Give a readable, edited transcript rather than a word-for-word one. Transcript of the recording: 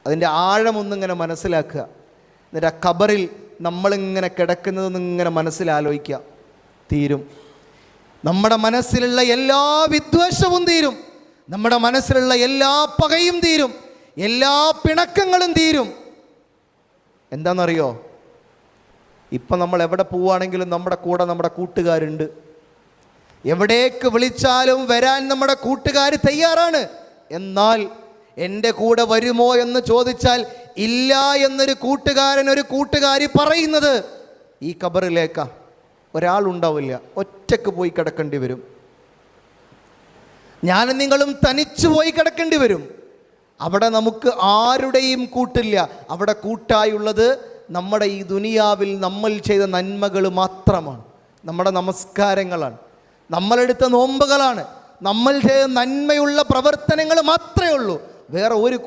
അതിൻ്റെ ആഴമൊന്നിങ്ങനെ മനസ്സിലാക്കുക. എന്നിട്ട് ആ ഖബറിൽ നമ്മളിങ്ങനെ കിടക്കുന്നതെന്നിങ്ങനെ മനസ്സിലാലോചിക്കുക. തീരും. നമ്മുടെ മനസ്സിലുള്ള എല്ലാ വിദ്വേഷവും തീരും. നമ്മുടെ മനസ്സിലുള്ള എല്ലാ പകയും തീരും. എല്ലാ പിണക്കങ്ങളും തീരും. എന്താണെന്നറിയോ? ഇപ്പം നമ്മൾ എവിടെ പോവുകയാണെങ്കിലും നമ്മുടെ കൂടെ നമ്മുടെ കൂട്ടുകാരുണ്ട്. എവിടേക്ക് വിളിച്ചാലും വരാൻ നമ്മുടെ കൂട്ടുകാർ തയ്യാറാണ്. എന്നാൽ എൻ്റെ കൂടെ വരുമോ എന്ന് ചോദിച്ചാൽ ഇല്ല എന്നൊരു കൂട്ടുകാരൻ, ഒരു കൂട്ടുകാരി പറയുന്നത് ഈ ഖബറിലേക്കാ. ഒരാളുണ്ടാവില്ല, ഒറ്റക്ക് പോയി കിടക്കേണ്ടി വരും. ഞാനും നിങ്ങളും തനിച്ചു പോയി കിടക്കേണ്ടി വരും. അവിടെ നമുക്ക് ആരുടെയും കൂട്ടില്ല. അവിടെ കൂട്ടായുള്ളത് നമ്മുടെ ഈ ദുനിയാവിൽ നമ്മൾ ചെയ്ത നന്മകൾ മാത്രമാണ്. നമ്മുടെ നമസ്കാരങ്ങളാണ്, നമ്മളെടുത്ത നോമ്പുകളാണ്, നമ്മൾ ചെയ്ത നന്മയുള്ള പ്രവർത്തനങ്ങൾ മാത്രമേ ഉള്ളൂ. വേറെ ഒരു